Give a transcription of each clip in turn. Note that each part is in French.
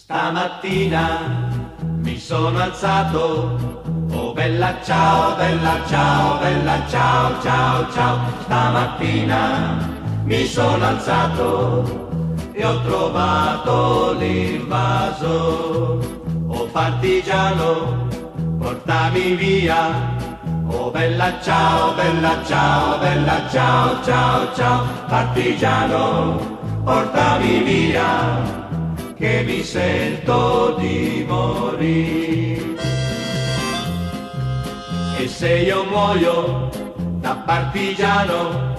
Stamattina mi sono alzato, oh bella ciao, bella ciao, bella ciao, ciao, ciao. Stamattina mi sono alzato e ho trovato l'invaso. Oh partigiano, portami via, oh bella ciao, bella ciao, bella ciao, ciao, ciao. Partigiano, portami via, che mi sento di morire. E se io muoio da partigiano,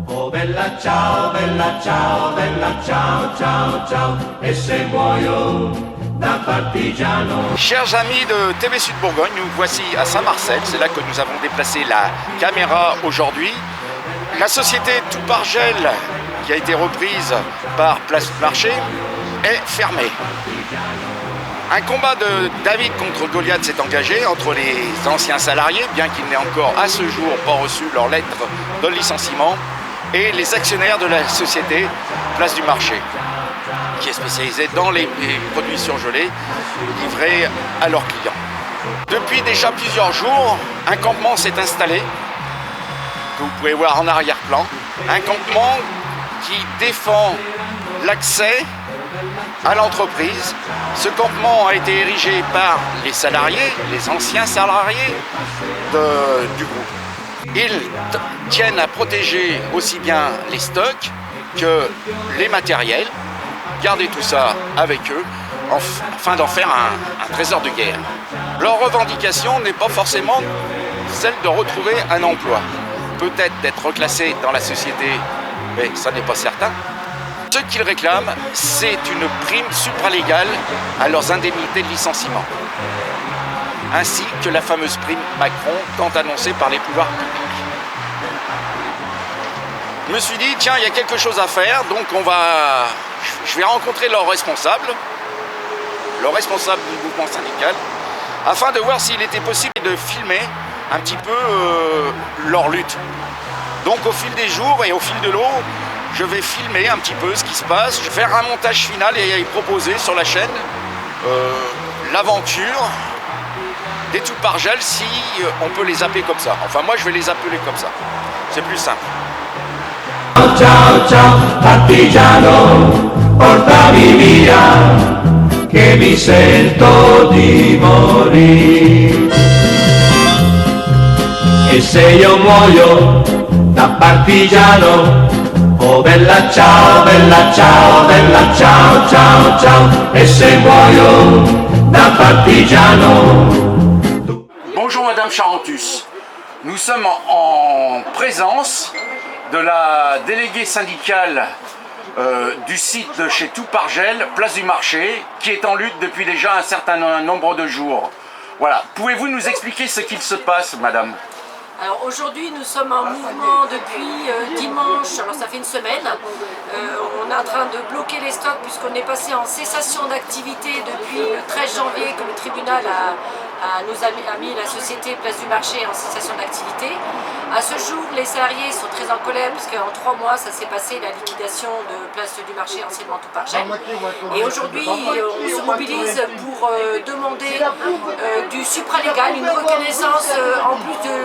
oh bella ciao, bella ciao, bella ciao, ciao, ciao. E se muoio da partigiano. Chers amis de TV Sud Bourgogne, nous voici à Saint-Marcel, c'est là que nous avons déplacé la caméra aujourd'hui. La société Toupargel, qui a été reprise par Place du Marché, est fermée. Un combat de David contre Goliath s'est engagé entre les anciens salariés, bien qu'ils n'aient encore à ce jour pas reçu leur lettre de licenciement, et les actionnaires de la société Place du Marché, qui est spécialisée dans les produits surgelés livrés à leurs clients. Depuis déjà plusieurs jours, un campement s'est installé, que vous pouvez voir en arrière-plan, un campement qui défend l'accès à l'entreprise. Ce campement a été érigé par les salariés, les anciens salariés du groupe. Ils tiennent à protéger aussi bien les stocks que les matériels, garder tout ça avec eux afin d'en faire un trésor de guerre. Leur revendication n'est pas forcément celle de retrouver un emploi. Peut-être d'être reclassé dans la société, mais ça n'est pas certain. Ce qu'ils réclament, c'est une prime supralégale à leurs indemnités de licenciement, ainsi que la fameuse prime Macron tant annoncée par les pouvoirs publics. Je me suis dit, tiens, il y a quelque chose à faire, donc je vais rencontrer leur responsable du mouvement syndical, afin de voir s'il était possible de filmer un petit peu leur lutte. Donc au fil des jours et au fil de l'eau, je vais filmer un petit peu ce qui se passe, je vais faire un montage final et proposer sur la chaîne l'aventure des Toupargel, si on peut les appeler comme ça. Enfin moi je vais les appeler comme ça, c'est plus simple. Ciao, ciao, partigiano, portami via, che mi sento di morire. E se io muoio da partigiano, oh bella ciao, bella ciao, bella ciao, ciao, ciao. E se muoio da partigiano. Bonjour Madame Charentus, nous sommes en présence de la déléguée syndicale du site de chez Toupargel, Place du Marché, qui est en lutte depuis déjà un certain nombre de jours. Voilà, pouvez-vous nous expliquer ce qu'il se passe, Madame ? Alors aujourd'hui nous sommes en mouvement depuis dimanche, alors ça fait une semaine. On est en train de bloquer les stocks puisqu'on est passé en cessation d'activité depuis le 13 janvier que le tribunal nous a mis la société Place du Marché en cessation d'activité. À ce jour, les salariés sont très en colère puisqu'en 3 mois ça s'est passé la liquidation de Place du Marché, anciennement Toupargel. Et aujourd'hui on se mobilise pour demander du supralégal, une reconnaissance en plus de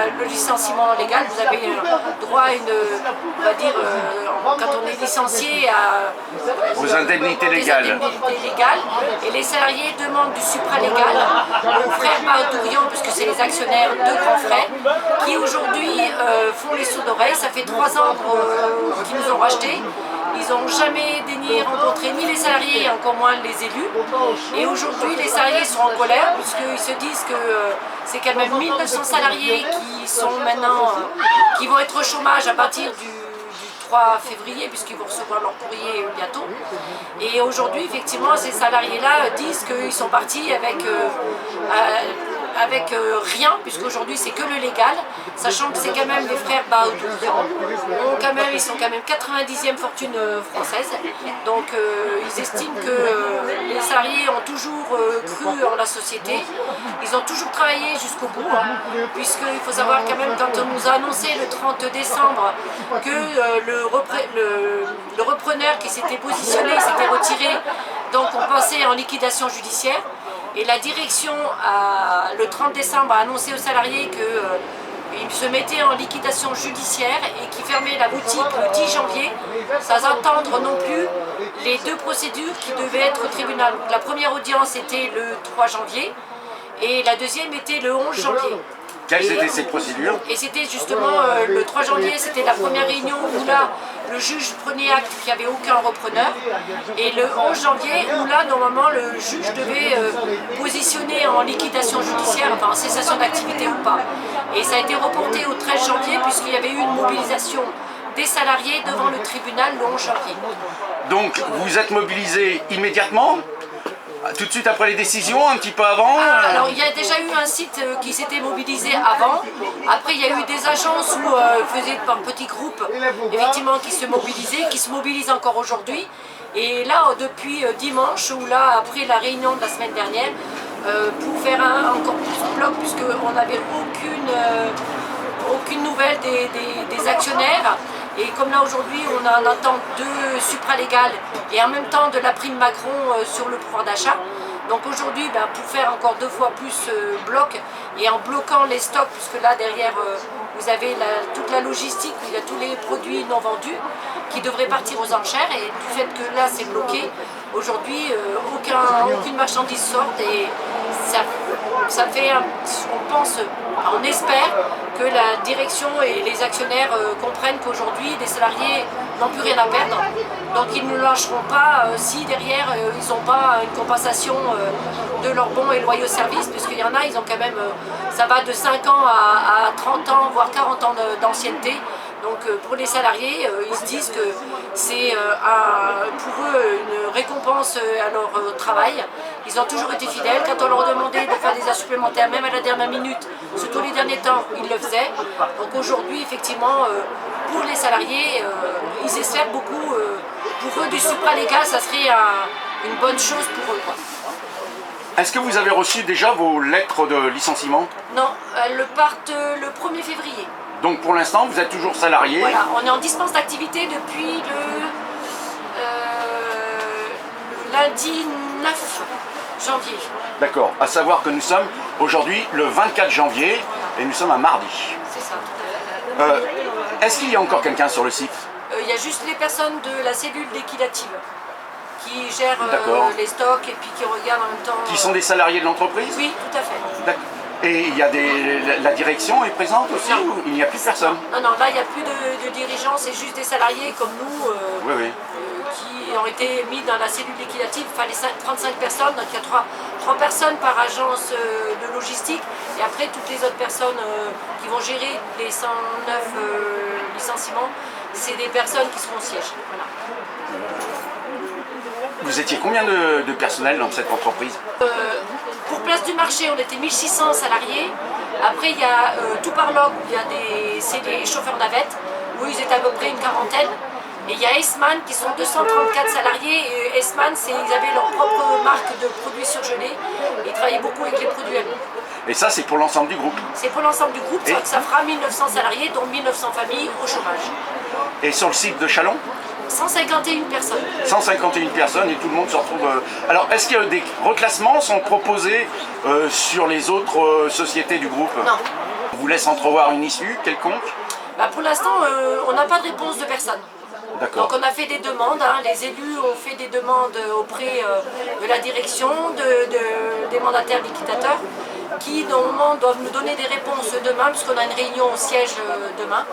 le licenciement légal. Vous avez droit à une, on va dire, quand on est licencié aux indemnités légales. Et les salariés demandent du supralégal aux frères Bardourian, puisque c'est les actionnaires de grands frais, qui aujourd'hui font les sourds d'oreilles. Ça fait 3 ans qu'ils nous ont rachetés. Ils n'ont jamais daigné rencontrer ni les salariés et encore moins les élus. Et aujourd'hui, les salariés sont en colère puisqu'ils se disent que c'est quand même 1900 salariés qui sont maintenant, qui vont être au chômage à partir du 3 février puisqu'ils vont recevoir leur courrier bientôt. Et aujourd'hui, effectivement, ces salariés-là disent qu'ils sont partis avec avec rien, puisqu'aujourd'hui c'est que le légal, sachant que c'est quand même les frères Baoudou, ils sont quand même 90e fortune française, donc ils estiment que les salariés ont toujours cru en la société, ils ont toujours travaillé jusqu'au bout, puisqu'il faut savoir quand même quand on nous a annoncé le 30 décembre que le repreneur qui s'était positionné s'était retiré, donc on pensait en liquidation judiciaire. Et la direction, le 30 décembre, a annoncé aux salariés qu'ils se mettaient en liquidation judiciaire et qu'ils fermaient la boutique le 10 janvier, sans attendre non plus les deux procédures qui devaient être au tribunal. La première audience était le 3 janvier et la deuxième était le 11 janvier. Quelles étaient ces procédures? Et c'était justement le 3 janvier, c'était la première réunion où là, le juge prenait acte qu'il n'y avait aucun repreneur. Et le 11 janvier, où là, normalement, le juge devait positionner en liquidation judiciaire, enfin en cessation d'activité ou pas. Et ça a été reporté au 13 janvier, puisqu'il y avait eu une mobilisation des salariés devant le tribunal le 11 janvier. Donc, vous êtes mobilisé immédiatement? Tout de suite après les décisions, un petit peu avant? Alors il y a déjà eu un site qui s'était mobilisé avant. Après il y a eu des agences où faisaient par petits groupes effectivement qui se mobilisent encore aujourd'hui. Et là depuis dimanche, ou là après la réunion de la semaine dernière, pour faire encore plus bloc, puisqu'on n'avait aucune nouvelle des actionnaires. Et comme là aujourd'hui on a en attente de supralégales et en même temps de la prime Macron sur le pouvoir d'achat. Donc aujourd'hui pour faire encore 2 fois plus bloc et en bloquant les stocks, puisque là derrière vous avez toute la logistique, il y a tous les produits non vendus qui devraient partir aux enchères, et du fait que là c'est bloqué, aujourd'hui aucune marchandise sort, et ça fait, on espère que la direction et les actionnaires comprennent qu'aujourd'hui des salariés n'ont plus rien à perdre, donc ils ne lâcheront pas si derrière ils n'ont pas une compensation de leurs bons et loyaux services, puisqu'il y en a, ils ont quand même, ça va de 5 ans à 30 ans, voire 40 ans d'ancienneté. Donc pour les salariés, ils se disent que c'est pour eux une récompense à leur travail. Ils ont toujours été fidèles. Quand on leur demandait de faire des heures supplémentaires, même à la dernière minute, surtout les derniers temps, ils le faisaient. Donc aujourd'hui, effectivement, pour les salariés, ils espèrent beaucoup. Pour eux, du supralégal, ça serait une bonne chose pour eux, quoi. Est-ce que vous avez reçu déjà vos lettres de licenciement? Non, elles partent le 1er février. Donc pour l'instant, vous êtes toujours salarié? Voilà, on est en dispense d'activité depuis le lundi 9 janvier. D'accord, à savoir que nous sommes aujourd'hui le 24 janvier et nous sommes un mardi. C'est ça, tout à fait. Est-ce qu'il y a encore quelqu'un sur le site? Il y a juste les personnes de la cellule liquidative qui gèrent les stocks et puis qui regardent en même temps... Qui sont des salariés de l'entreprise? Oui, tout à fait. D'accord. Et il y a la direction est présente aussi? Non. Ou il n'y a plus personne? Non, là il n'y a plus de dirigeants, c'est juste des salariés comme nous Oui. qui ont été mis dans la cellule liquidative. Il fallait 35 personnes, donc il y a 3 personnes par agence de logistique, et après toutes les autres personnes qui vont gérer les 109 licenciements, c'est des personnes qui seront au siège. Voilà. Vous étiez combien de personnel dans cette entreprise? Pour Place du Marché, on était 1600 salariés. Après, il y a tout par log, c'est des chauffeurs navettes, où ils étaient à peu près une quarantaine. Et il y a Esman qui sont 234 salariés. Et Esman, ils avaient leur propre marque de produits surgelés. Ils travaillaient beaucoup avec les produits allemands. Et ça, c'est pour l'ensemble du groupe? C'est pour l'ensemble du groupe, ça fera 1900 salariés, dont 1900 familles au chômage. Et sur le site de Châlons? 151 personnes. 151 personnes, et tout le monde se retrouve... Alors, est-ce que des reclassements sont proposés sur les autres sociétés du groupe? Non. On vous laisse entrevoir une issue quelconque? Pour l'instant, on n'a pas de réponse de personne. D'accord. Donc on a fait des demandes, les élus ont fait des demandes auprès de la direction, des mandataires liquidateurs, qui normalement doivent nous donner des réponses demain, puisqu'on a une réunion au siège demain,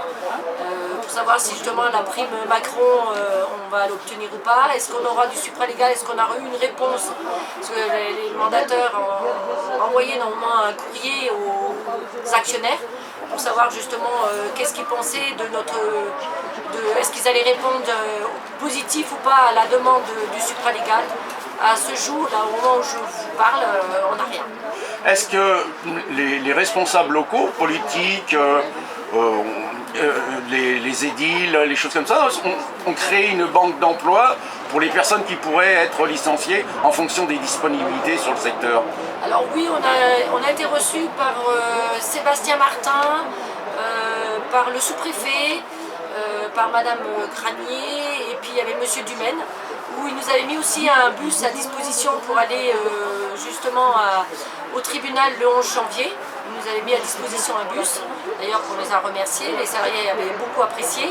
pour savoir si justement la prime Macron, on va l'obtenir ou pas. Est-ce qu'on aura du supralégal? Est-ce qu'on aura eu une réponse? Parce que les mandateurs ont envoyé normalement un courrier aux actionnaires pour savoir justement qu'est-ce qu'ils pensaient de notre... est-ce qu'ils allaient répondre positif ou pas à la demande du supralégal. à ce jour, là, au moment où je vous parle, on n'a rien. Est-ce que les responsables locaux, politiques, les édiles, les choses comme ça, ont créé une banque d'emploi pour les personnes qui pourraient être licenciées en fonction des disponibilités sur le secteur? Alors oui, on a été reçus par Sébastien Martin, par le sous-préfet, par Madame Cranier, et puis il y avait Monsieur Dumaine, où il nous avait mis aussi un bus à disposition pour aller justement au tribunal le 11 janvier. Il nous avait mis à disposition un bus, d'ailleurs on les a remerciés, les salariés avaient beaucoup apprécié.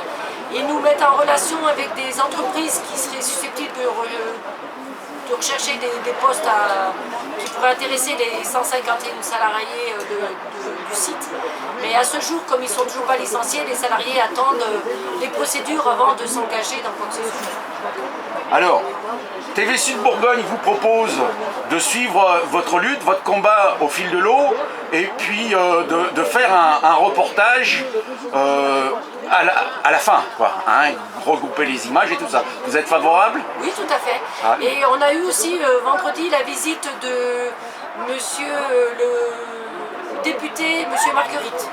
Ils nous mettent en relation avec des entreprises qui seraient susceptibles de rechercher des postes qui pourraient intéresser les 151 salariés du site. Mais à ce jour, comme ils ne sont toujours pas licenciés, les salariés attendent les procédures avant de s'engager dans quoi que ce soit. Alors, TV Sud Bourgogne vous propose de suivre votre lutte, votre combat au fil de l'eau, et puis de faire un reportage à la fin, quoi, hein, regrouper les images et tout ça. Vous êtes favorable? Oui, tout à fait. Ah. Et on a eu aussi vendredi la visite de monsieur le député, monsieur Marguerite.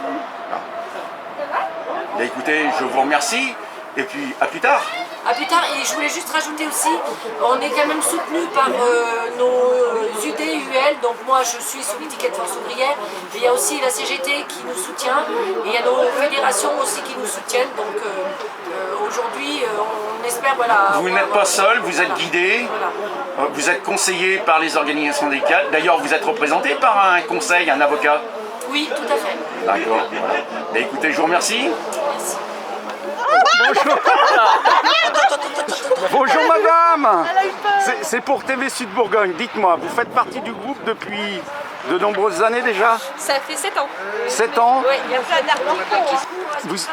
Bien, écoutez, je vous remercie, et puis à plus tard. À plus tard, et je voulais juste rajouter aussi, on est quand même soutenu par nos UD, UL, donc moi je suis sous l'étiquette Force ouvrière, mais il y a aussi la CGT qui nous soutient, et il y a nos fédérations aussi qui nous soutiennent, donc aujourd'hui on espère, voilà... Vous n'êtes pas seul, vous êtes guidé, Voilà. vous êtes conseillé par les organisations syndicales, d'ailleurs vous êtes représenté par un conseil, un avocat. Oui, tout à fait. D'accord, voilà. Bien, écoutez, je vous remercie. Merci. Bonjour. Bonjour madame. C'est pour TV Sud Bourgogne. Dites-moi, vous faites partie du groupe depuis de nombreuses années déjà? Ça fait 7 ans. 7 ans? Oui, il y a plein d'articles.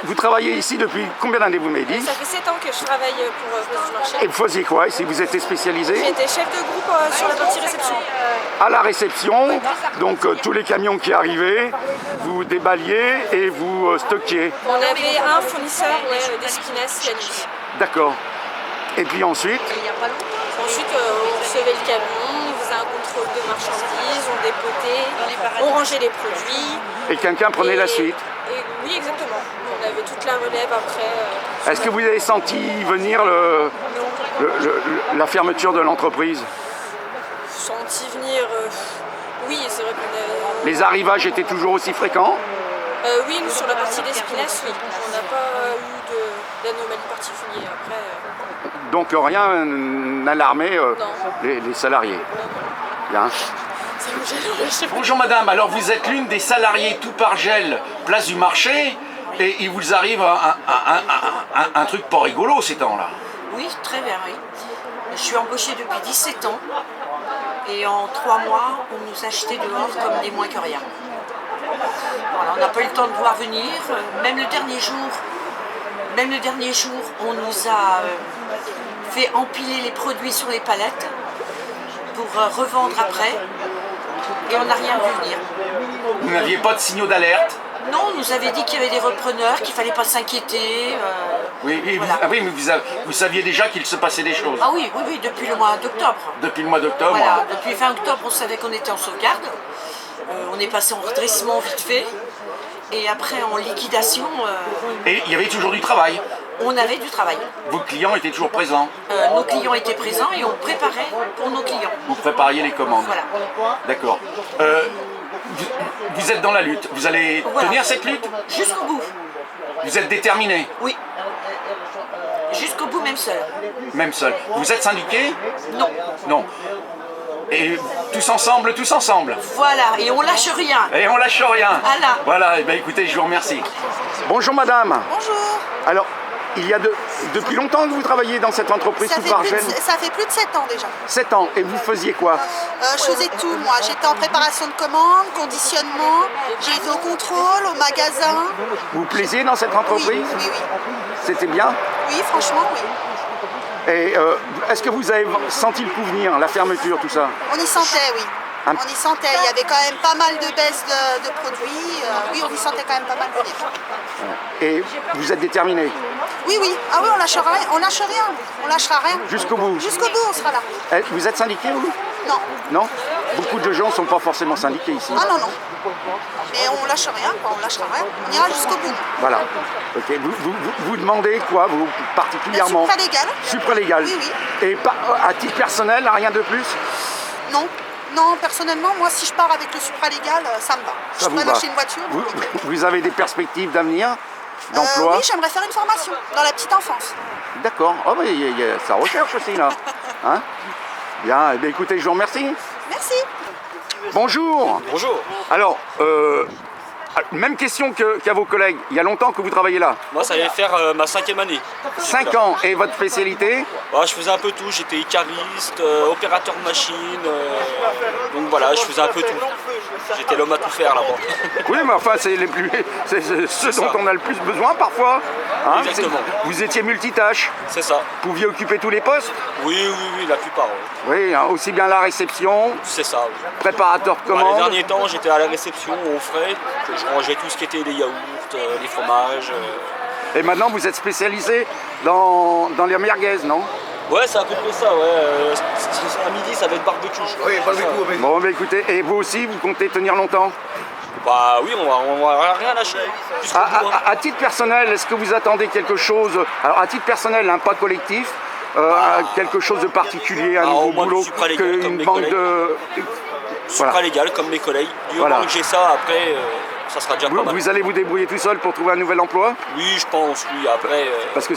Vous travaillez ici depuis combien d'années, vous m'avez dit? Ça fait 7 ans que je travaille pour Place du Marché. Et vous faisiez quoi ici? Vous étiez spécialisé? J'étais chef de groupe sur la partie réception. À la réception, donc tous les camions qui arrivaient, vous déballiez et vous stockiez. On avait un fournisseur d'Espinasse la nuit. D'accord. Et puis ensuite? Ensuite, on recevait le camion, on faisait un contrôle de marchandises, on dépotait, on rangeait les produits. Et quelqu'un prenait la suite? Oui, exactement. On avait toute la relève après. Est-ce que vous avez senti venir la fermeture de l'entreprise? Senti venir. Oui, c'est vrai qu'on a. Les arrivages étaient toujours aussi fréquents? Oui, nous sur la partie d'Espinasse, oui. On n'a pas eu d'anomalie particulière. Après. Donc rien n'alarmait les salariés. Bien. Bonjour madame, alors vous êtes l'une des salariés tout par gel, place du marché, et il vous arrive un truc pas rigolo ces temps-là. Oui, très bien, oui. Je suis embauchée depuis 17 ans et en 3 mois, on nous a jetés dehors comme des moins que rien. Voilà, on n'a pas eu le temps de voir venir, même le dernier jour, on nous a fait empiler les produits sur les palettes pour revendre après et on n'a rien vu venir. Vous n'aviez pas de signaux d'alerte? Non, on nous avait dit qu'il y avait des repreneurs, qu'il ne fallait pas s'inquiéter. Oui, voilà. Oui, mais vous saviez déjà qu'il se passait des choses? Ah oui, depuis le mois d'octobre. Depuis le mois d'octobre? Voilà, depuis fin octobre, on savait qu'on était en sauvegarde. On est passé en redressement vite fait. Et après en liquidation. Et il y avait toujours du travail? On avait du travail. Vos clients étaient toujours présents? Nos clients étaient présents et on préparait pour nos clients. Vous prépariez les commandes? Voilà. D'accord. Vous êtes dans la lutte. Vous allez tenir cette lutte? Jusqu'au bout. Vous êtes déterminé? Oui. Jusqu'au bout, même seul. Même seul. Vous êtes syndiqué? Non. Non. Et tous ensemble, tous ensemble. Voilà, et on lâche rien. Et on lâche rien. Voilà. Voilà, et bien écoutez, je vous remercie. Bonjour madame. Bonjour. Alors, depuis longtemps que vous travaillez dans cette entreprise tout par gel? Ça fait plus de 7 ans déjà. 7 ans. Et vous faisiez quoi? Je faisais tout moi. J'étais en préparation de commandes, conditionnement, j'ai été au contrôle, au magasin. Vous vous plaisiez dans cette entreprise? Oui. C'était bien? Oui, franchement, oui. Et est-ce que vous avez senti le coup venir, la fermeture, tout ça? On y sentait, oui. On y sentait, il y avait quand même pas mal de baisse de produits. Oui, on y sentait quand même pas mal venir. Et vous êtes déterminé Oui, oui. Ah oui, on lâche rien. On lâche rien. On lâchera rien. jusqu'au bout? Jusqu'au bout, on sera là. Vous êtes syndiqué, vous? Non. Non? Beaucoup de gens ne sont pas forcément syndiqués ici. Ah non, non. Mais on lâche rien, quoi. On lâchera rien. On ira jusqu'au bout. Voilà. Ok. Vous demandez quoi, vous, particulièrement? Le supralégal. Supralégal. Oui, oui. Et à titre personnel, rien de plus? Non. Non, personnellement, moi, si je pars avec le supralégal, ça me va. Ça Je vous pourrais va. m'acheter une voiture. Vous avez des perspectives d'avenir, d'emploi? Oui, j'aimerais faire une formation dans la petite enfance. D'accord. Oh, mais il y a sa recherche aussi, là. Hein? Bien. Eh bien, écoutez, je vous remercie. Merci. Bonjour. Bonjour, Alors, même question qu'à vos collègues. Il y a longtemps que vous travaillez là? moi ça allait faire ma 5e année. 5 ans. Et votre spécialité? Bah, je faisais un peu tout, j'étais icariste, opérateur de machine, donc voilà, je faisais un peu tout. J'étais l'homme à tout faire là-bas. Oui, mais enfin, c'est ce dont on a le plus besoin parfois. Hein, Exactement. vous étiez multitâche. C'est ça. Vous pouviez occuper tous les postes? Oui, la plupart. Ouais. Oui, hein, aussi bien la réception, C'est ça. Oui. préparateur de Bah, les commandes. derniers temps, j'étais à la réception au frais, que je rangeais tout ce qui était les yaourts, les fromages. Et maintenant, vous êtes spécialisé dans les merguez, non? Ouais, c'est à peu près ça, ouais. À midi, ça va être barbecue. Oui, barbecue. Bon, bah écoutez, et vous aussi, vous comptez tenir longtemps? Bah oui, on va rien lâcher. Jusqu'au bout, hein. À titre personnel, est-ce que vous attendez quelque chose? Alors, à titre personnel, hein, pas collectif, quelque chose de particulier, un au nouveau moins du boulot, supralégal, comme une mes banque collègues. de... Supralégal comme mes collègues. Du Voilà. moment que j'ai ça, après, ça sera déjà pas mal. Vous allez vous débrouiller tout seul pour trouver un nouvel emploi? Oui, je pense, oui. Après, Parce que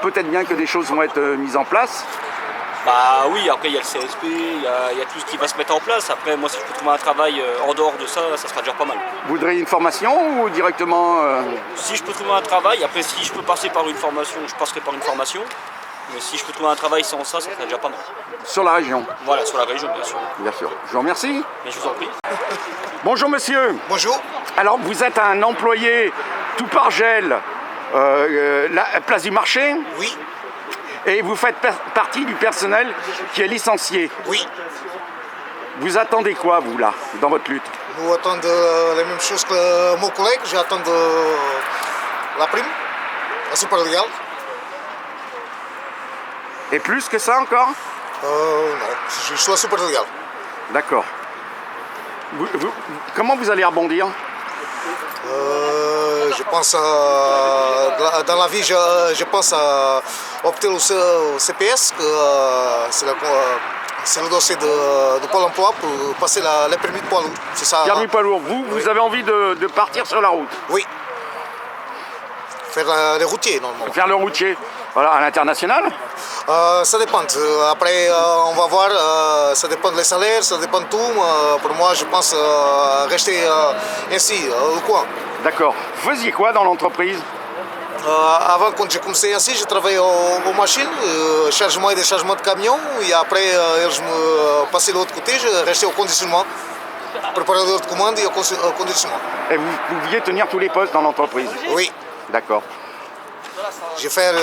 peut-être bien que des choses vont être mises en place. bah oui, après il y a le CSP, il y a tout ce qui va se mettre en place. Après, moi, si je peux trouver un travail en dehors de ça, ça sera déjà pas mal. Vous voudriez une formation ou directement Si je peux trouver un travail, après, si je peux passer par une formation, je passerai par une formation. Mais si je peux trouver un travail sans ça, ça serait déjà pas mal. sur la région? Voilà, sur la région, bien sûr. Bien sûr. Je vous remercie. Mais je vous en prie. Bonjour monsieur. Bonjour. Alors vous êtes un employé tout par gel, la place du marché, Oui, et vous faites partie du personnel qui est licencié. oui. Vous attendez quoi vous là, dans votre lutte? Nous attendons la même chose que mon collègue. J'attends la prime, la super légale. Et plus que ça encore? Non, je suis super légal. D'accord. Comment vous allez rebondir? Je pense dans la vie, je pense à opter au CPS, que c'est le dossier de Pôle emploi pour passer le permis de poids lourd. C'est ça. Permis poids lourd, vous avez envie de partir sur la route? Oui. Faire les routiers normalement. Faire le routier, voilà, à l'international? Ça dépend. Après, on va voir. Ça dépend des salaires, ça dépend de tout. Pour moi, je pense rester ainsi, au coin. D'accord. Vous faisiez quoi dans l'entreprise? Avant, quand j'ai commencé ainsi, j'ai travaillé aux machines, chargement et déchargement de camions. Et après, je me passais de l'autre côté, je restais au conditionnement. Préparateur de commande et au conditionnement. Et vous pouviez tenir tous les postes dans l'entreprise? Oui. D'accord. J'ai fait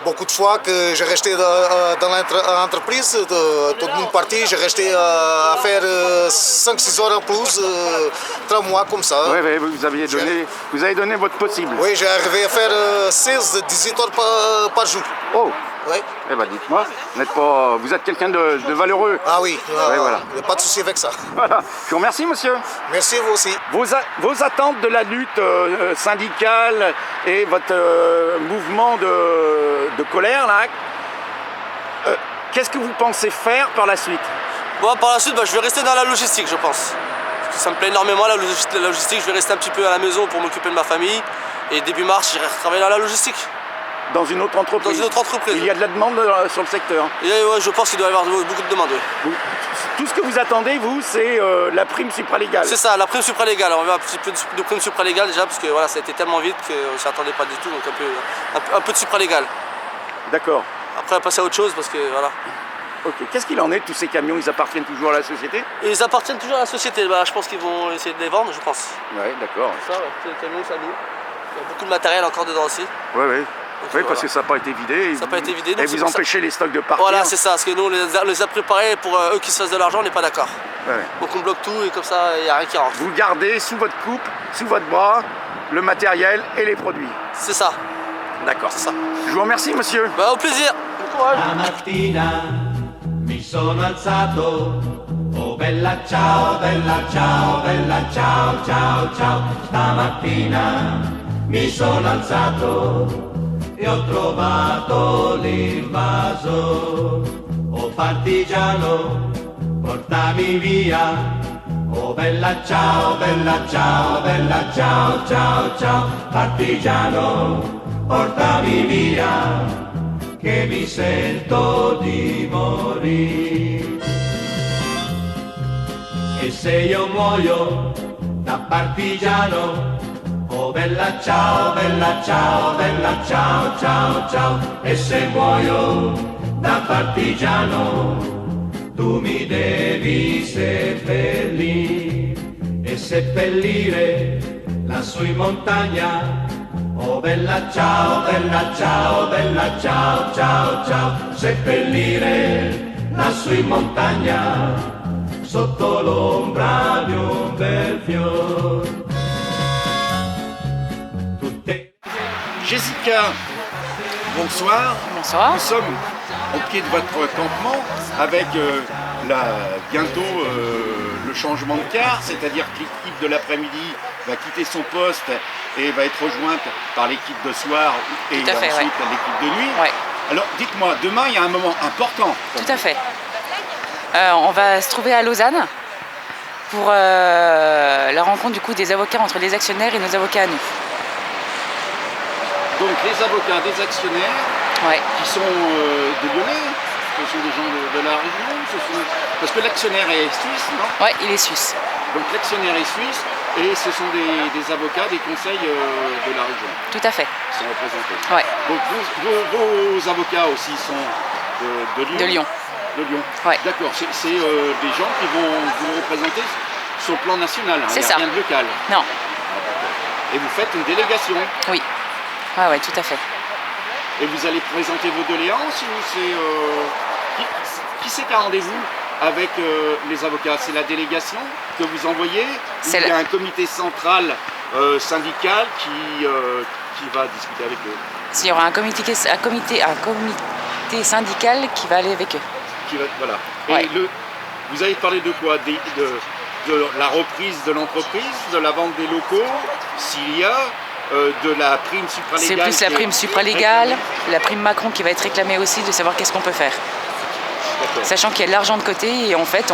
beaucoup de fois que j'ai resté dans l'entreprise, tout le monde parti, j'ai resté à faire 5-6 heures en plus, 3 mois comme ça. Oui, vous avez donné votre possible. Oui, j'ai arrivé à faire 16-18 heures par jour. Oh, Oui. eh ben dites-moi, vous êtes quelqu'un de valeureux. Ah oui, voilà. il n'y a pas de souci avec ça. Voilà. Je vous remercie, monsieur. Merci vous aussi. Vos attentes de la lutte syndicale et votre mouvement de colère, là, qu'est-ce que vous pensez faire par la suite? Bon, par la suite, je vais rester dans la logistique, je pense. Parce que ça me plaît énormément, la logistique. Je vais rester un petit peu à la maison pour m'occuper de ma famille. Et début mars, j'irai travailler dans la logistique. Dans une autre entreprise? Dans une autre entreprise. Il y a de la demande sur le secteur? Et ouais, je pense qu'il doit y avoir beaucoup de demandes. Oui. Tout ce que vous attendez, vous, c'est la prime supralégale? C'est ça, la prime supralégale. On veut un petit peu de prime supralégale déjà, parce que voilà, ça a été tellement vite qu'on ne s'y attendait pas du tout. Donc un peu de supralégale. D'accord. Après, on va passer à autre chose, parce que voilà. Ok. Qu'est-ce qu'il en est de tous ces camions? Ils appartiennent toujours à la société? Et ils appartiennent toujours à la société. Je pense qu'ils vont essayer de les vendre, je pense. Oui, d'accord. Ça, ouais, les camions, ça nous. Il y a beaucoup de matériel encore dedans aussi. Oui, oui. Oui, parce que ça n'a pas été vidé. Ça n'a pas été vidé. Et donc vous c'est pour ça. empêchez les stocks de partir. Voilà, c'est ça, parce que nous on les a préparés pour eux qui se fassent de l'argent, on n'est pas d'accord. Ouais. Donc on bloque tout et comme ça, il n'y a rien qui rentre. Vous gardez sous votre coupe, sous votre bras, le matériel et les produits. C'est ça. D'accord. C'est ça. Je vous remercie, monsieur. Bah, au plaisir. Bon courage. Stamattina mi sono alzato, oh bella ciao, ciao, ciao, ciao. Stamattina mi sono alzato e ho trovato l'invaso, oh partigiano, portami via, oh bella ciao, ciao, ciao, ciao, partigiano, portami via, che mi sento di morire. E se io muoio da partigiano, oh bella ciao, ciao, ciao, ciao. E se muoio da partigiano, tu mi devi seppellire e seppellire lassù in montagna. Oh bella ciao, ciao, ciao, ciao, seppellire lassù in montagna, sotto l'ombra di un bel fior. Jessica, bonsoir. Bonsoir. Nous sommes au pied de votre campement avec bientôt le changement de quart, c'est-à-dire que l'équipe de l'après-midi va quitter son poste et va être rejointe par l'équipe de soir et Tout à fait, ensuite l'équipe de nuit. Ouais. Alors dites-moi, demain il y a un moment important. Tout à fait. On va se trouver à Lausanne pour la rencontre du coup des avocats entre les actionnaires et nos avocats à nous. Donc les avocats des actionnaires qui sont des Lyonnais, ce sont des gens de la région, parce que l'actionnaire est suisse, non? Ouais, il est suisse. Donc l'actionnaire est suisse et ce sont des avocats des conseils de la région. Tout à fait. Qui sont représentés. Ouais. Donc vos avocats aussi sont de Lyon. De Lyon. De Lyon. Ouais. D'accord. C'est des gens qui vont vous représenter sur le plan national. Hein. C'est Il n'y ça. a rien de local. Non. Et vous faites une délégation. Oui. Ah ouais, tout à fait. Et vous allez présenter vos doléances ou c'est qui c'est qui a rendez-vous avec les avocats? C'est la délégation que vous envoyez ou il y a un comité central syndical qui va discuter avec eux? Il y aura un comité syndical qui va aller avec eux. Voilà. Ouais. Et vous avez parlé de quoi? De la reprise de l'entreprise, de la vente des locaux, s'il y a, de la prime supralégale. C'est plus la prime supralégale, la prime Macron qui va être réclamée aussi, de savoir qu'est-ce qu'on peut faire. Sachant qu'il y a de l'argent de côté et en fait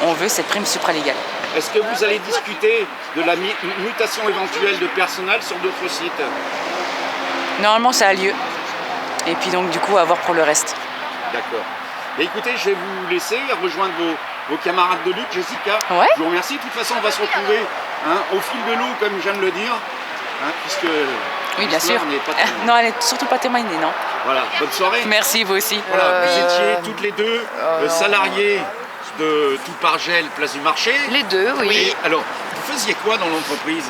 on veut cette prime supralégale. Est-ce que vous allez discuter de la mutation éventuelle de personnel sur d'autres sites? Normalement ça a lieu. Et puis donc du coup à voir pour le reste. D'accord. Et écoutez, je vais vous laisser rejoindre vos camarades de lutte, Jessica. Ouais. Je vous remercie. De toute façon, on va se retrouver au fil de l'eau, comme je viens de le dire, puisque oui, bien sûr. n'est pas non, elle n'est surtout pas terminée, non. Voilà, bonne soirée. Merci, vous aussi. Voilà, vous étiez toutes les deux salariées de Tout Pargel, Place du Marché. Les deux, oui. Et alors, vous faisiez quoi dans l'entreprise?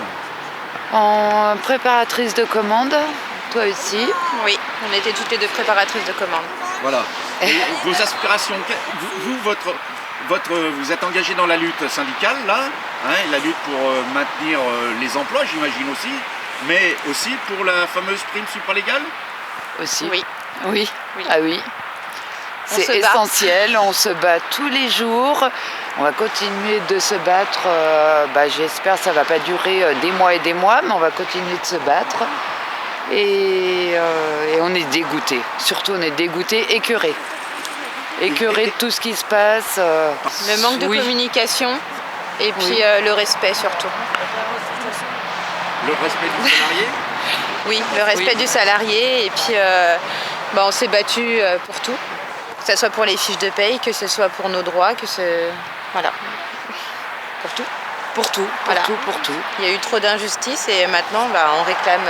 En préparatrice de commande, toi aussi. Oui, on était toutes les deux préparatrices de commande. Voilà. Et vos aspirations, vous êtes engagé dans la lutte syndicale, là, la lutte pour maintenir les emplois, j'imagine aussi, mais aussi pour la fameuse prime supralégale? Aussi. Oui. Oui. Oui. Ah oui. C'est essentiel, on se bat tous les jours. On va continuer de se battre. J'espère que ça ne va pas durer des mois et des mois, mais on va continuer de se battre. Et on est dégoûté. Surtout, on est dégoûté, écœuré. Écœuré de tout ce qui se passe. Le manque de communication et puis le respect surtout. Le respect du salarié? Oui, le respect du salarié. Et puis, on s'est battu pour tout. Que ce soit pour les fiches de paye, que ce soit pour nos droits, que ce... Voilà. Pour tout. Pour tout, Voilà. pour tout. Il y a eu trop d'injustice et maintenant on réclame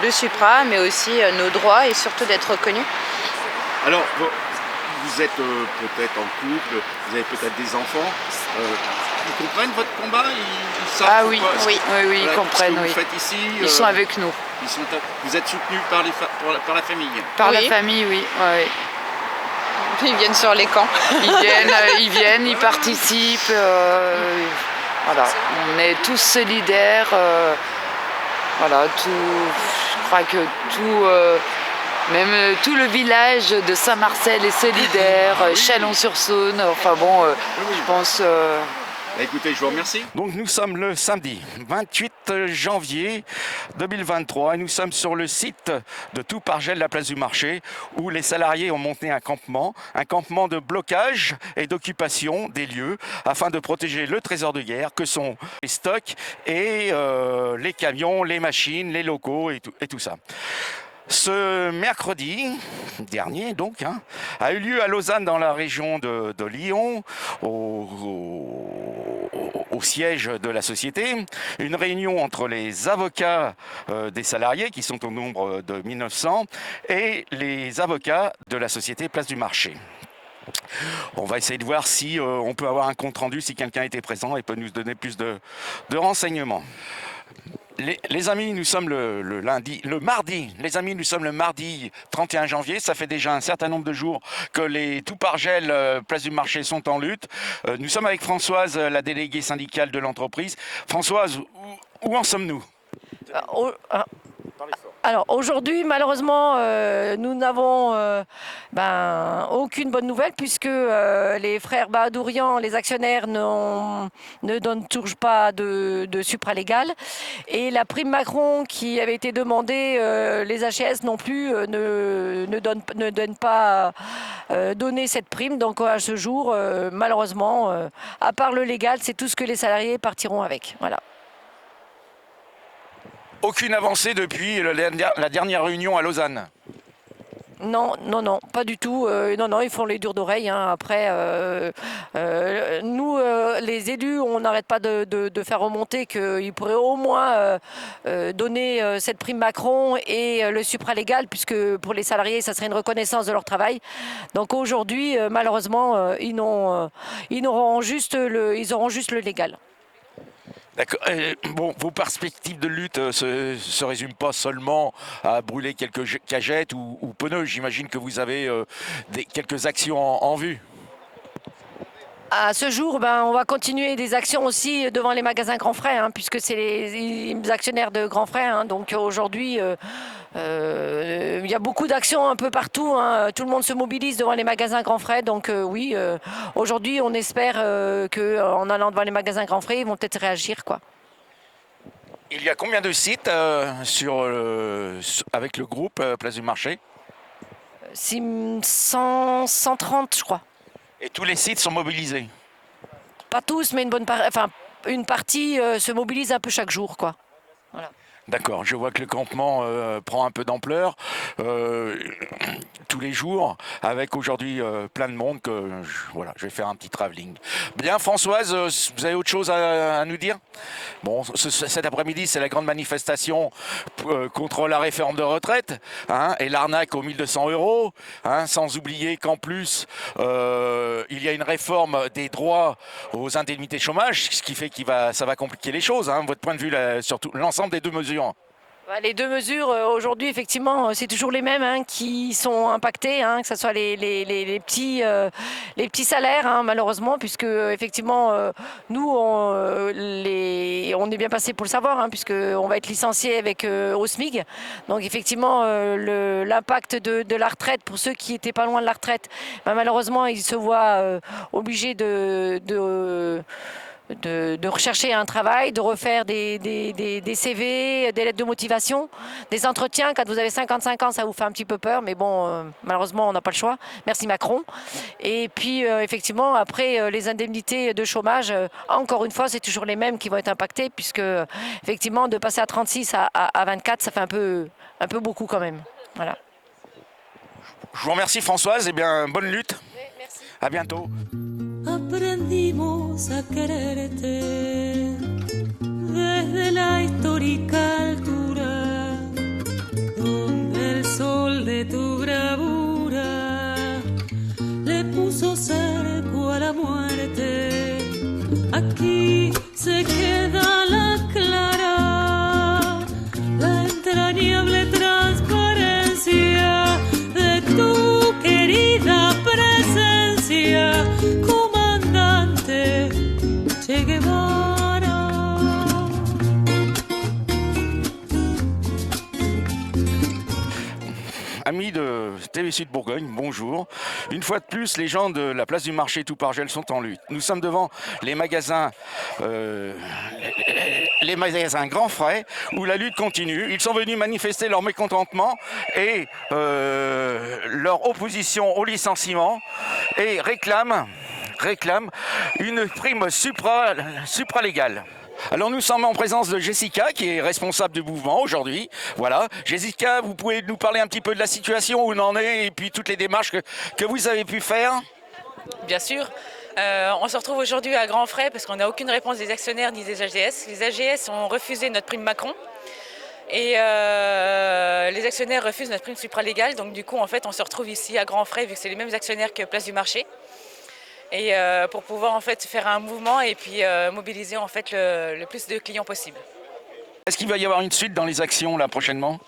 le supra, mais aussi nos droits et surtout d'être reconnus. Alors, vous êtes peut-être en couple, vous avez peut-être des enfants. Ils comprennent votre combat? Ils savent Ah oui, pourquoi, oui, voilà, ils comprennent. ce que Oui. vous faites ici, Ils sont avec nous. Vous êtes soutenu par la famille? Par la Oui. famille, oui. Ouais. Ils viennent sur les camps. Ils participent. Voilà, on est tous solidaires. Voilà, je crois que même tout le village de Saint-Marcel est solidaire, Chalon-sur-Saône, enfin bon, je pense... Écoutez, je vous remercie. Donc nous sommes le samedi 28 janvier 2023 et nous sommes sur le site de Toupargel, la place du marché, où les salariés ont monté un campement de blocage et d'occupation des lieux afin de protéger le trésor de guerre que sont les stocks et les camions, les machines, les locaux et tout ça. Ce mercredi dernier, donc, a eu lieu à Lausanne, dans la région de Lyon, au siège de la société, une réunion entre les avocats des salariés, qui sont au nombre de 1900, et les avocats de la société Place du Marché. On va essayer de voir si on peut avoir un compte-rendu, si quelqu'un était présent et peut nous donner plus de renseignements. Les amis, nous sommes le mardi 31 janvier. Ça fait déjà un certain nombre de jours que les Toupargel, place du marché, sont en lutte. Nous sommes avec Françoise, la déléguée syndicale de l'entreprise. Françoise, où en sommes-nous? Alors aujourd'hui, malheureusement, nous n'avons aucune bonne nouvelle puisque les frères Bahadourian, les actionnaires, ne donnent toujours pas de supralégal. Et la prime Macron qui avait été demandée, les HES non plus ne donnent pas donner cette prime. Donc à ce jour, malheureusement, à part le légal, c'est tout ce que les salariés partiront avec. Voilà. Aucune avancée depuis la dernière réunion à Lausanne? Non, pas du tout. Non, ils font les durs d'oreille. Après, nous, les élus, on n'arrête pas de faire remonter qu'ils pourraient au moins donner cette prime Macron et le supralégal, puisque pour les salariés, ça serait une reconnaissance de leur travail. Donc aujourd'hui, malheureusement, ils auront juste le légal. D'accord. Bon, vos perspectives de lutte se résument pas seulement à brûler quelques cagettes ou pneus. J'imagine que vous avez quelques actions en vue. À ce jour, on va continuer des actions aussi devant les magasins Grand Frais, puisque c'est les actionnaires de Grand Frais. Donc aujourd'hui, il y a beaucoup d'actions un peu partout. Tout le monde se mobilise devant les magasins Grand Frais. Donc oui, aujourd'hui, on espère qu'en allant devant les magasins Grand Frais, ils vont peut-être réagir, quoi. Il y a combien de sites avec le groupe Place du Marché? 130, je crois. Et tous les sites sont mobilisés? Pas tous, mais une partie se mobilise un peu chaque jour, quoi. Voilà. D'accord, je vois que le campement prend un peu d'ampleur tous les jours, avec aujourd'hui plein de monde je vais faire un petit travelling. Bien, Françoise, vous avez autre chose à nous dire? Bon, cet après-midi, c'est la grande manifestation contre la réforme de retraite et l'arnaque aux 1200 €, sans oublier qu'en plus, il y a une réforme des droits aux indemnités de chômage, ce qui fait ça va compliquer les choses. Votre point de vue sur l'ensemble des deux mesures? Les deux mesures, aujourd'hui, effectivement, c'est toujours les mêmes qui sont impactés, que ce soit les petits salaires, malheureusement, puisque, effectivement, nous, on est bien passé pour le savoir, puisqu'on va être licencié au SMIC. Donc, effectivement, l'impact de la retraite, pour ceux qui n'étaient pas loin de la retraite, malheureusement, ils se voient obligés de rechercher un travail, de refaire des CV, des lettres de motivation, des entretiens. Quand vous avez 55 ans, ça vous fait un petit peu peur, mais bon, malheureusement, on n'a pas le choix. Merci Macron. Et puis, effectivement, après, les indemnités de chômage, encore une fois, c'est toujours les mêmes qui vont être impactées, puisque, effectivement, de passer à 36 à 24, ça fait un peu beaucoup quand même. Voilà. Je vous remercie Françoise, et bien bonne lutte. Oui, merci. À bientôt. Aprendimos a quererte desde la histórica altura, donde el sol de tu bravura le puso cerco a la muerte. Aquí se queda la clara, la entraña Sud Bourgogne, bonjour. Une fois de plus, les gens de la place du marché Toupargel sont en lutte. Nous sommes devant les magasins Grand Frais où la lutte continue. Ils sont venus manifester leur mécontentement et leur opposition au licenciement et réclament une prime supralégale. Alors nous sommes en présence de Jessica qui est responsable du mouvement aujourd'hui. Voilà, Jessica, vous pouvez nous parler un petit peu de la situation où on en est et puis toutes les démarches que vous avez pu faire? Bien sûr. On se retrouve aujourd'hui à grands frais parce qu'on n'a aucune réponse des actionnaires ni des AGS. Les AGS ont refusé notre prime Macron et les actionnaires refusent notre prime supralégale. Donc du coup, en fait, on se retrouve ici à grands frais vu que c'est les mêmes actionnaires que Place du Marché. Et pour pouvoir en fait faire un mouvement et puis mobiliser en fait le plus de clients possible. Est-ce qu'il va y avoir une suite dans les actions là prochainement?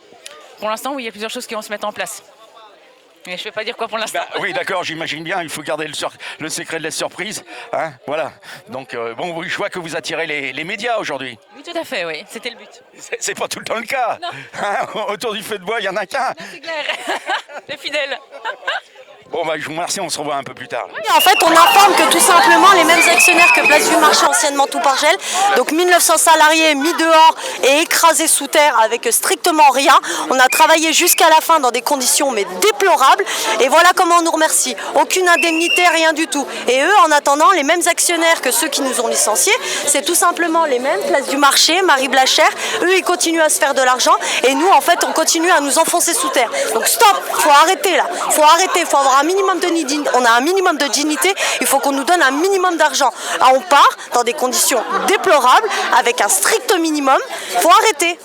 Pour l'instant, oui, il y a plusieurs choses qui vont se mettre en place. Mais je ne peux pas dire quoi pour l'instant. Oui, d'accord, j'imagine bien, il faut garder le secret de la surprise. Hein, voilà. Donc, bon, je vois que vous attirez les médias aujourd'hui. Oui, tout à fait, oui, c'était le but. C'est pas tout le temps le cas. Hein, autour du feu de bois, il n'y en a qu'un. C'est clair, les fidèles. Bon, je vous remercie, on se revoit un peu plus tard. Oui, en fait, on informe que tout simplement les mêmes actionnaires que Place du Marché, anciennement Toupargel, donc 1900 salariés mis dehors et écrasés sous terre avec strictement rien. On a travaillé jusqu'à la fin dans des conditions mais déplorables. Et voilà comment on nous remercie. Aucune indemnité, rien du tout. Et eux, en attendant, les mêmes actionnaires que ceux qui nous ont licenciés, c'est tout simplement les mêmes, Place du Marché, Marie Blachère. Eux, ils continuent à se faire de l'argent. Et nous, en fait, on continue à nous enfoncer sous terre. Donc stop, faut arrêter là. Faut arrêter, faut avoir on a un minimum de dignité, il faut qu'on nous donne un minimum d'argent. On part dans des conditions déplorables, avec un strict minimum. Faut arrêter.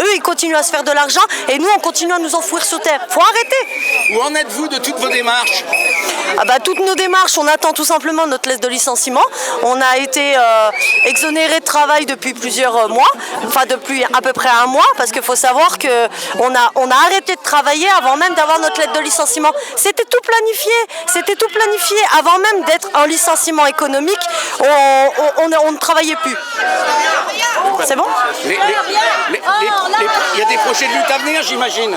Eux, ils continuent à se faire de l'argent et nous, on continue à nous enfouir sous terre. Faut arrêter. Où en êtes-vous de toutes vos démarches? Toutes nos démarches, on attend tout simplement notre lettre de licenciement. On a été exonéré de travail depuis plusieurs mois, enfin depuis à peu près un mois, parce qu'il faut savoir qu'on a arrêté de travailler avant même d'avoir notre lettre de licenciement. C'était tout planifié. Avant même d'être en licenciement économique, on ne travaillait plus. C'est bon? Il y a des projets de lutte à venir, j'imagine.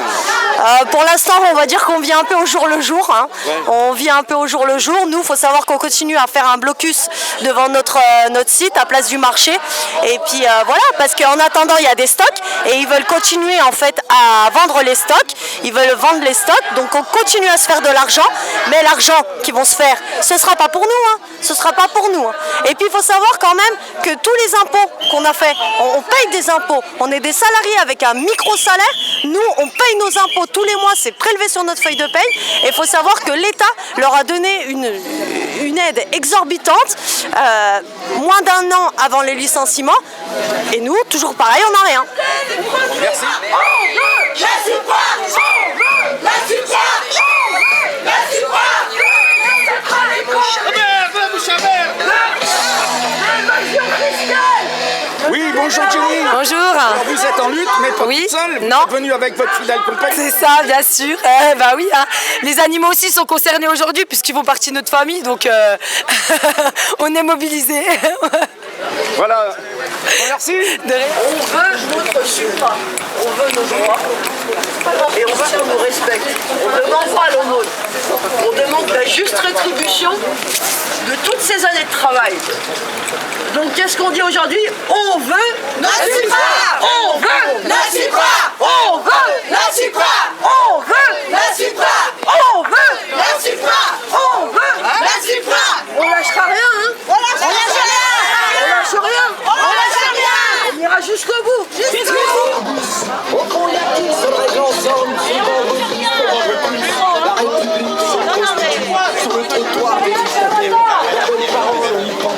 Pour l'instant, on va dire qu'on vit un peu au jour le jour. Hein. Ouais. On vit un peu au jour le jour. Nous, il faut savoir qu'on continue à faire un blocus devant notre site à Place du Marché. Et puis voilà, parce qu'en attendant, il y a des stocks et ils veulent continuer en fait à vendre les stocks. Ils veulent vendre les stocks, donc on continue à se faire de l'argent. Mais l'argent qu'ils vont se faire, ce ne sera pas pour nous. Hein. Ce ne sera pas pour nous. Hein. Et puis il faut savoir quand même que tous les impôts qu'on a fait, on paye des impôts. On est des salariés avec un micro-salaire. Nous, on paye nos impôts tous les mois. C'est prélevé sur notre feuille de paye. Et il faut savoir que l'État leur a donné une aide exorbitante moins d'un an avant les licenciements. Et nous, toujours pareil, on n'a rien. Merci. Oui, bonjour Jenny. Bonjour. Alors vous êtes en lutte, mais pas oui. toute seule. Non. Vous êtes venue avec votre fidèle compagne. C'est ça, bien sûr. Bah oui, hein. Les animaux aussi sont concernés aujourd'hui puisqu'ils font partie de notre famille, donc on est mobilisés. Voilà. Merci. De rien. On veut notre supra, on veut nos droits et on veut qu'on nous respecte. On ne demande pas l'aumône, on demande la juste rétribution de toutes ces années de travail. Donc qu'est-ce qu'on dit aujourd'hui? On veut la supra. On veut la supra. On veut la supra. On veut la supra. On veut la supra. On veut la supra. On lâchera rien, hein? On lâche rien. On lâche rien. On ira jusqu'au bout. Jusqu'au bout. Au qu'on l'a dit, serait ensemble. La République sur le territoire législatif. Les paroles, on y prend.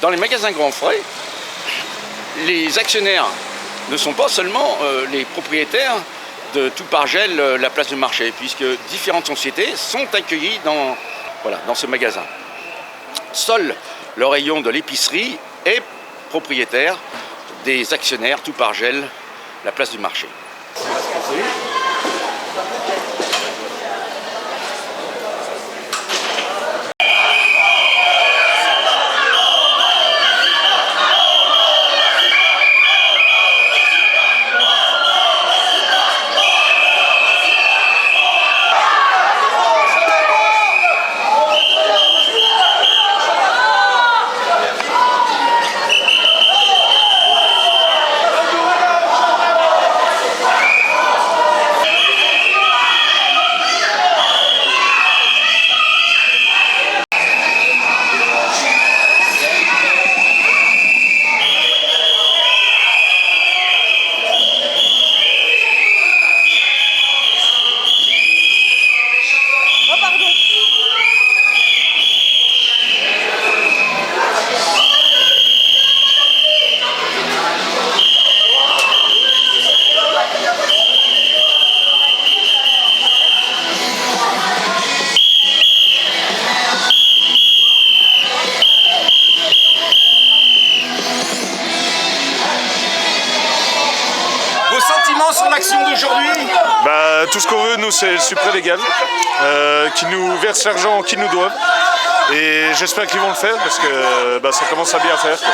dans les magasins Grand Frais, les actionnaires ne sont pas seulement les propriétaires de tout par gel, la place du marché, puisque différentes sociétés sont accueillies dans ce magasin. Seul le rayon de l'épicerie est propriétaire des actionnaires tout par gel, la place du marché. Sur l'action d'aujourd'hui? Tout ce qu'on veut, nous, c'est le supra-légal, qui nous verse l'argent qu'ils nous doivent. Et j'espère qu'ils vont le faire parce que ça commence à bien faire, quoi.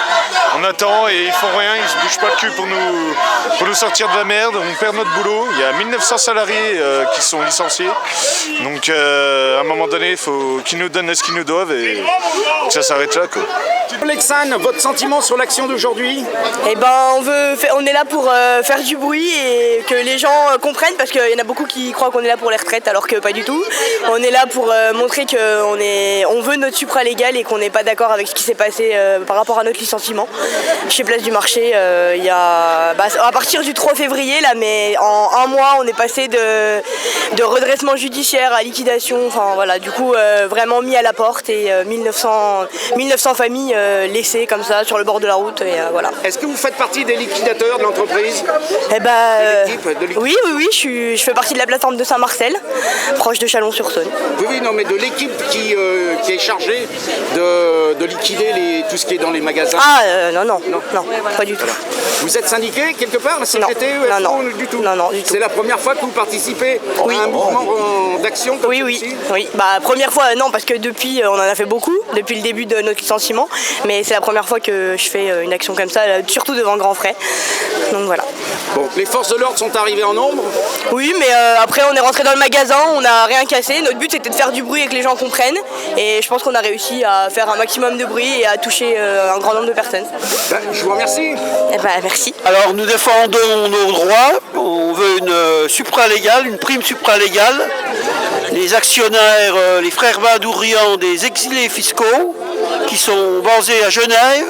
On attend et ils font rien, ils se bougent pas le cul pour nous sortir de la merde. On perd notre boulot. Il y a 1900 salariés qui sont licenciés. Donc à un moment donné, il faut qu'ils nous donnent ce qu'ils nous doivent et que ça s'arrête là, quoi. Lexane, votre sentiment sur l'action d'aujourd'hui? Eh ben, on est là pour faire du bruit et que les gens comprennent, parce qu'il y en a beaucoup qui croient qu'on est là pour les retraites alors que pas du tout. On est là pour montrer qu'on veut notre supra-légal et qu'on n'est pas d'accord avec ce qui s'est passé par rapport à notre licenciement. Chez Place du Marché, à partir du 3 février, là, mais en un mois, on est passé de redressement judiciaire à liquidation. Enfin voilà, du coup, vraiment mis à la porte et 1900 familles laissées comme ça sur le bord de la route. Et, voilà. Est-ce que vous faites partie des liquidateurs de l'entreprise? Oui, je fais partie de la plateforme de Saint-Marcel, proche de Chalon-sur-Saône. Oui, non, mais de l'équipe qui est chargée de liquider tout ce qui est dans les magasins. Non, pas du tout. Vous êtes syndiqué quelque part, la CGT? Non, du tout. Non, du tout. C'est la première fois que vous participez à un mouvement d'action comme Oui. Première fois, non, parce que depuis, on en a fait beaucoup, depuis le début de notre licenciement, mais c'est la première fois que je fais une action comme ça, surtout devant Grand Frais. Donc voilà. Bon, les forces de l'ordre sont arrivées en nombre? Oui, mais après on est rentré dans le magasin, on n'a rien cassé. Notre but c'était de faire du bruit et que les gens comprennent. Et je pense qu'on a réussi à faire un maximum de bruit et à toucher un grand nombre de personnes. Je vous remercie. Merci. Alors nous défendons nos droits, on veut une supra-légale, une prime supra-légale. Les actionnaires, les frères Badourian des exilés fiscaux, qui sont basés à Genève,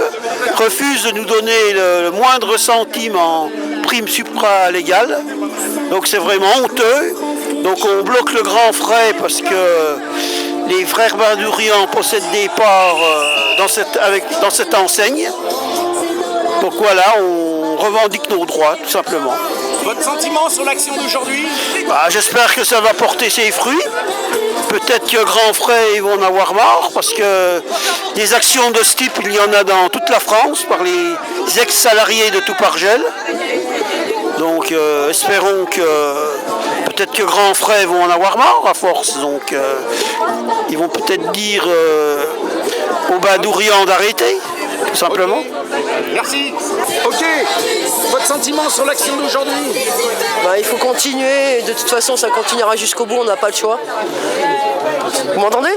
refusent de nous donner le moindre centime en prime supra-légale. Donc c'est vraiment honteux. Donc on bloque le Grand Frais parce que les frères Badourian possèdent des parts dans cette enseigne. Donc voilà, on revendique nos droits, tout simplement. Votre sentiment sur l'action d'aujourd'hui? J'espère que ça va porter ses fruits. Peut-être que Grand Frais ils vont en avoir marre, parce que des actions de ce type, il y en a dans toute la France par les ex-salariés de Toupargel. Donc espérons que peut-être que Grand Frais vont en avoir marre à force. Donc ils vont peut-être dire aux Badourian d'arrêter, tout simplement. Merci. Ok. Votre sentiment sur l'action d'aujourd'hui? Il faut continuer. De toute façon, ça continuera jusqu'au bout. On n'a pas le choix. Vous m'entendez?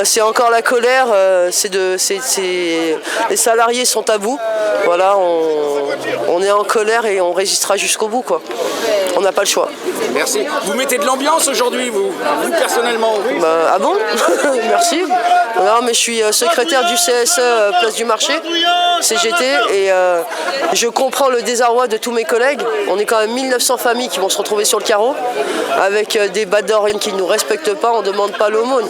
C'est encore la colère. Les salariés sont à bout. Voilà, on est en colère et on résistera jusqu'au bout, quoi. On n'a pas le choix. Merci. Vous mettez de l'ambiance aujourd'hui, vous personnellement? Ah bon? Merci. Non, mais je suis secrétaire du CSE Place du Marché, CGT, et je comprends le désarroi de tous mes collègues. On est quand même 1900 familles qui vont se retrouver sur le carreau, avec des badors qui ne nous respectent pas. On ne demande pas l'aumône,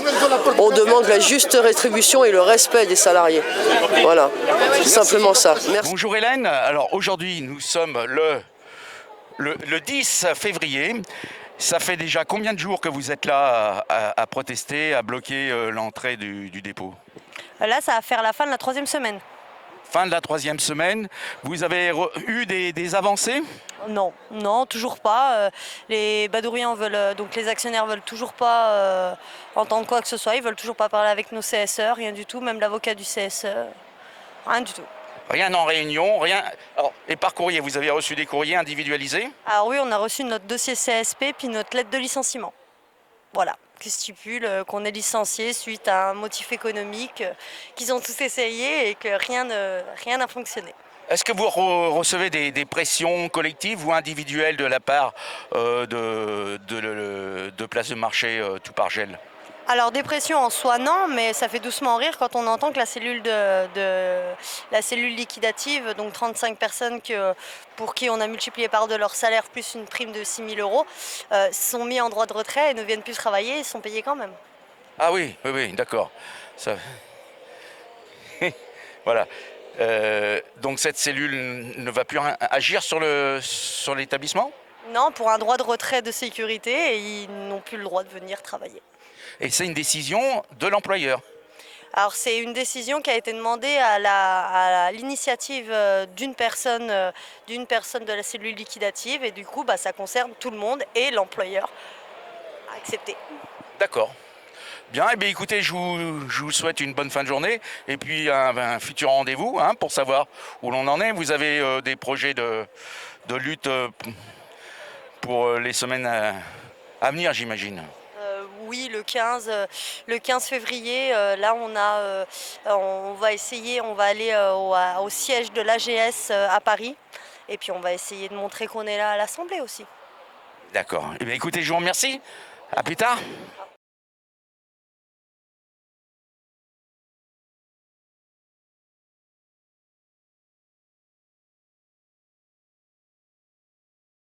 on demande la juste rétribution et le respect des salariés. Voilà, c'est simplement ça. Merci. Bonjour Hélène, alors aujourd'hui nous sommes le 10 février. Ça fait déjà combien de jours que vous êtes là à protester, à bloquer l'entrée du dépôt? Là, ça va faire la fin de la 3e semaine. Fin de la 3e semaine. Vous avez eu des avancées? Non, non, toujours pas. Les badouriens veulent, donc les actionnaires veulent toujours pas entendre quoi que ce soit. Ils veulent toujours pas parler avec nos CSE, rien du tout. Même l'avocat du CSE, rien du tout. Rien en réunion, rien. Alors, et par courrier, vous avez reçu des courriers individualisés? Alors oui, on a reçu notre dossier CSP puis notre lettre de licenciement. Voilà, qui stipule qu'on est licencié suite à un motif économique, qu'ils ont tous essayé et que rien n'a fonctionné. Est-ce que vous recevez des pressions collectives ou individuelles de la part de Place de Marché Toupargel? Alors dépression en soi non, mais ça fait doucement rire quand on entend que la cellule la cellule liquidative, donc 35 personnes pour qui on a multiplié par 2 leur salaire plus une prime de 6 000 €, sont mis en droit de retrait et ne viennent plus travailler et sont payés quand même. Ah oui, d'accord. Ça... voilà. Donc cette cellule ne va plus agir sur l'établissement? Non, pour un droit de retrait de sécurité et ils n'ont plus le droit de venir travailler. Et c'est une décision de l'employeur? Alors c'est une décision qui a été demandée à l'initiative d'une personne de la cellule liquidative et du coup ça concerne tout le monde et l'employeur a accepté. D'accord. Bien, et bien écoutez, je vous souhaite une bonne fin de journée et puis un futur rendez-vous pour savoir où l'on en est. Vous avez des projets de lutte pour les semaines à venir, j'imagine? Oui, le 15 février, là on va aller au siège de l'AGS à Paris et puis on va essayer de montrer qu'on est là à l'Assemblée aussi. D'accord. Eh bien, écoutez, je vous remercie. À plus tard.